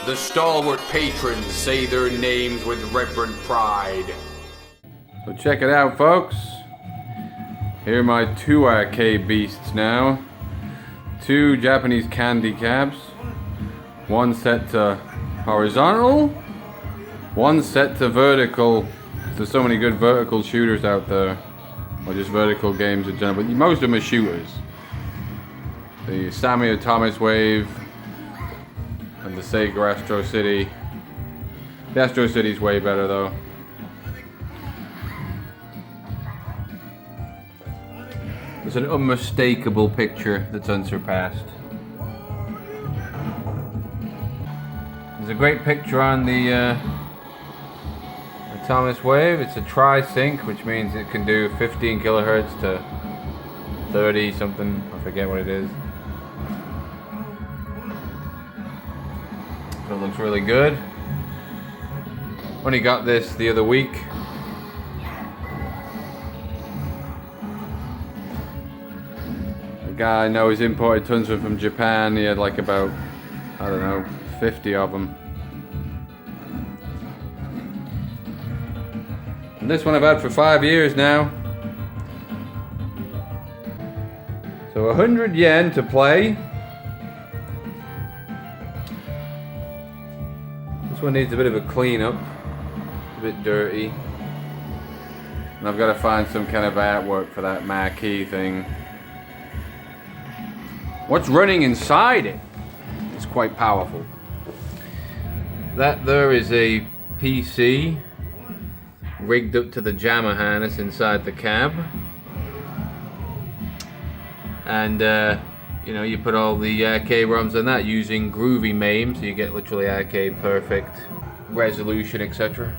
The stalwart patrons say their names with reverent pride. So check it out, folks. Here are my two arcade beasts now. Two Japanese candy cabs. One set to horizontal. One set to vertical. There's so many good vertical shooters out there. Or just vertical games in general. But most of them are shooters. The Sammy Thomas Wave. And the Sega Astro City. The Astro City's way better though. It's an unmistakable picture that's unsurpassed. There's a great picture on the Thomas Wave. It's a tri-sync, which means it can do 15 kilohertz to 30 something. I forget what it is. So it looks really good. Only got this the other week. A guy I know has imported tons of them from Japan. He had like about, I don't know, 50 of them. And this one I've had for 5 years now. So 100 yen to play. This one needs a bit of a clean up, a bit dirty. And I've got to find some kind of artwork for that marquee thing. What's running inside it? It's quite powerful. That there is a PC rigged up to the jammer harness inside the cab. And you know, you put all the arcade ROMs on that using Groovy MAME, so you get literally arcade perfect resolution, etc.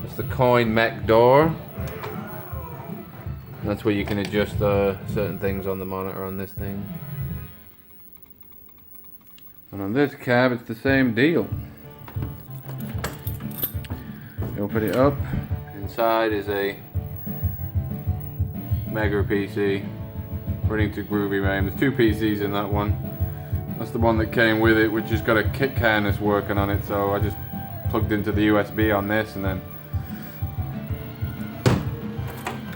That's the coin mech door. That's where you can adjust certain things on the monitor on this thing. And on this cab, it's the same deal. You open it up. Inside is a Mega PC. Running to Groovy MAME. There's two PCs in that one. That's the one that came with it, which has got a kick harness working on it, so I just plugged into the USB on this, and then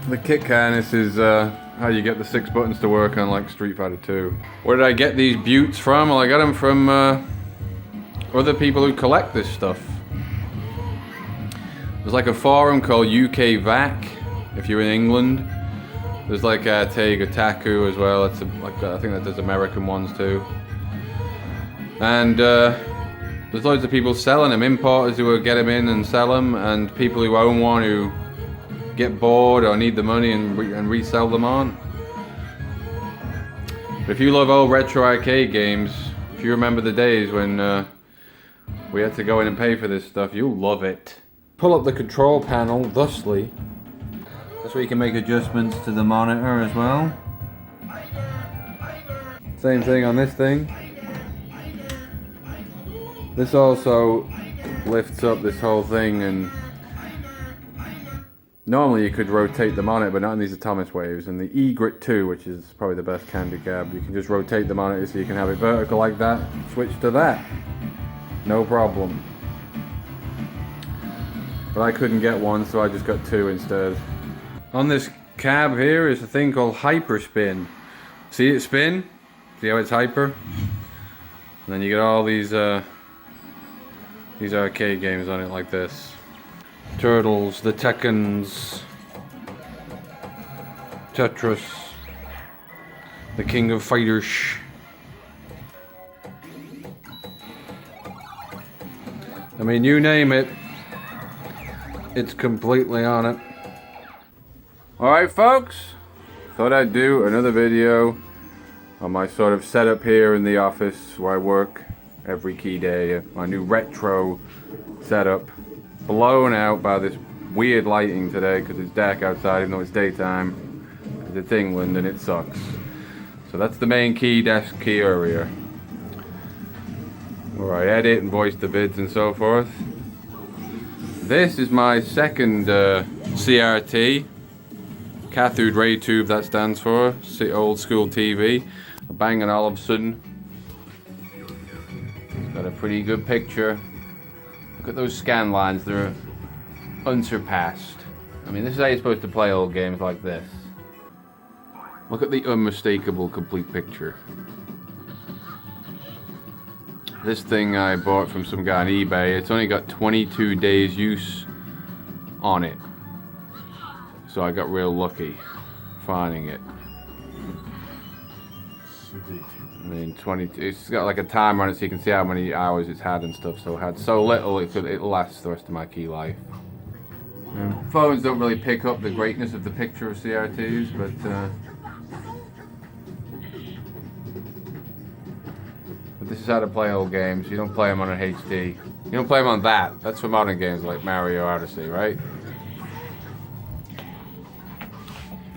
the kick harness is how you get the 6 buttons to work on, like Street Fighter 2. Where did I get these buttes from? Well, I got them from other people who collect this stuff. There's like a forum called UK VAC, if you're in England. There's like Tega Taku as well. It's like I think that there's American ones too. And there's loads of people selling them. Importers who will get them in and sell them, and people who own one who get bored or need the money and resell them on. But if you love old retro arcade games, if you remember the days when we had to go in and pay for this stuff, you'll love it. Pull up the control panel thusly. That's where you can make adjustments to the monitor as well. Same thing on this thing. This also lifts up this whole thing, and normally you could rotate the monitor, but not in these Thomas Waves. And the Egret 2, which is probably the best candy cab, you can just rotate the monitor so you can have it vertical like that. Switch to that. No problem. But I couldn't get one, so I just got two instead. On this cab here is a thing called Hyperspin. See it spin? See how it's hyper? And then you get all these arcade games on it like this. Turtles, the Tekkens, Tetris, the King of Fighters. I mean, you name it, it's completely on it. Alright folks, thought I'd do another video on my sort of setup here in the office where I work every key day. My new retro setup, blown out by this weird lighting today because it's dark outside even though it's daytime, because it's England and it sucks. So that's the main key desk key area where I edit and voice the vids and so forth. This is my second CRT. Cathode ray tube, that stands for old school TV. A Bang & Olufsen. It's got a pretty good picture. Look at those scan lines, they're unsurpassed. I mean, this is how you're supposed to play old games like this. Look at the unmistakable complete picture. This thing I bought from some guy on eBay, it's only got 22 days use on it. So I got real lucky finding it. I mean, it's got like a timer on it so you can see how many hours it's had and stuff. So it had so little it'll last the rest of my key life. Phones don't really pick up the greatness of the picture of CRTs, but this is how to play old games. You don't play them on an HD. You don't play them on that. That's for modern games like Mario Odyssey, right?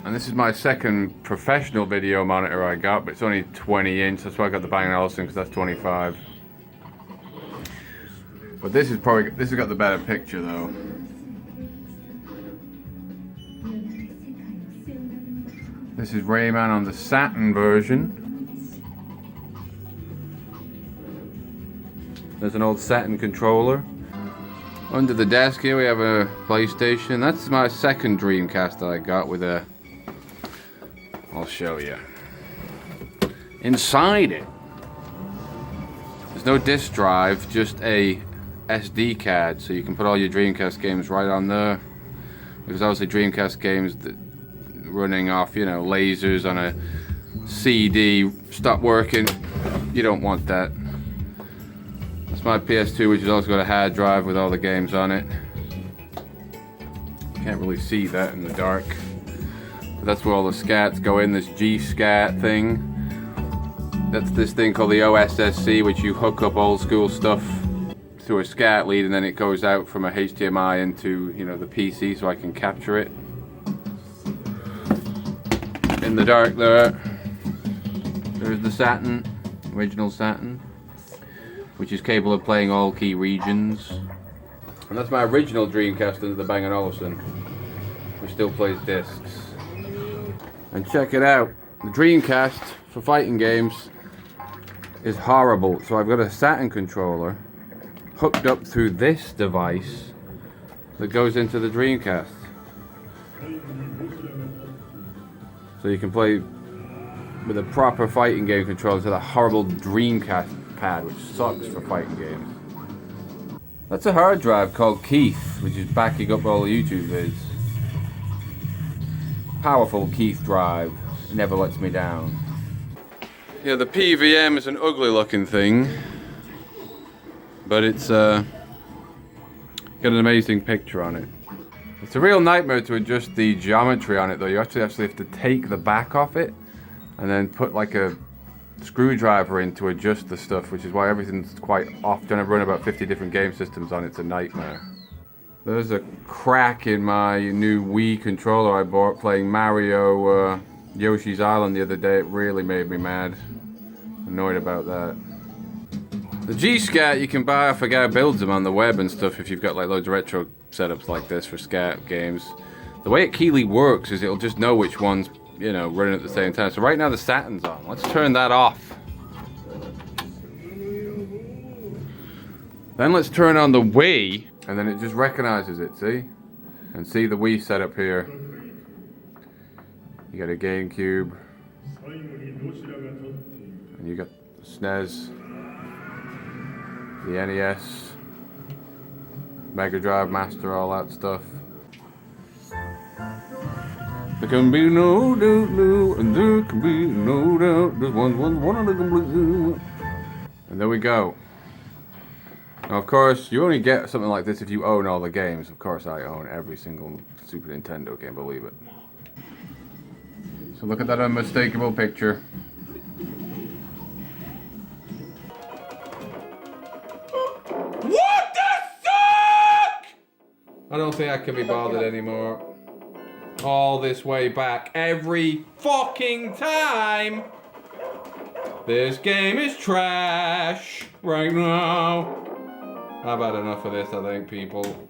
And this is my second professional video monitor I got, but it's only 20 inch. That's why I got the Bang & Olufsen, because that's 25. But this has got the better picture though. This is Rayman on the Saturn version. There's an old Saturn controller. Under the desk here we have a PlayStation. That's my second Dreamcast that I got with a... I'll show you. Inside it, there's no disc drive, just a SD card, so you can put all your Dreamcast games right on there. Because obviously Dreamcast games that running off, you know, lasers on a CD stop working. You don't want that. That's my PS2, which has also got a hard drive with all the games on it. Can't really see that in the dark. But that's where all the scats go in, this G-scat thing. That's this thing called the OSSC, which you hook up old school stuff through a scat lead, and then it goes out from a HDMI into, you know, the PC so I can capture it. In the dark there's the Saturn, original Saturn, which is capable of playing all key regions. And that's my original Dreamcast under the Bang & Olufsen, which still plays discs. And check it out, the Dreamcast for fighting games is horrible. So I've got a Saturn controller hooked up through this device that goes into the Dreamcast. So you can play with a proper fighting game controller to the horrible Dreamcast pad, which sucks for fighting games. That's a hard drive called Keith, which is backing up all the YouTube vids. Powerful Keith drive, it never lets me down. Yeah, the PVM is an ugly looking thing, but it's got an amazing picture on it. It's a real nightmare to adjust the geometry on it though. You actually have to take the back off it and then put like a screwdriver in to adjust the stuff, which is why everything's quite off. Trying to run about 50 different game systems on it's a nightmare. There's a crack in my new Wii controller I bought playing Mario Yoshi's Island the other day. It really made me mad. Annoyed about that. The G-Scat you can buy off a guy who builds them on the web and stuff if you've got like loads of retro setups like this for scat games. The way it Keeley works is it'll just know which one's, you know, running at the same time. So right now the Saturn's on. Let's turn that off. Then let's turn on the Wii, and then it just recognizes it, see? And see the Wii setup here. You got a GameCube. And you got the SNES. The NES. Mega Drive, Master, all that stuff. There can be no doubt, no, and there can be no doubt. There's one of the complete. And there we go. Now, of course, you only get something like this if you own all the games. Of course, I own every single Super Nintendo game, believe it. So look at that unmistakable picture. What the fuck? I don't think I can be bothered anymore. All this way back, every fucking time. This game is trash right now. I've had enough of this, I think, people.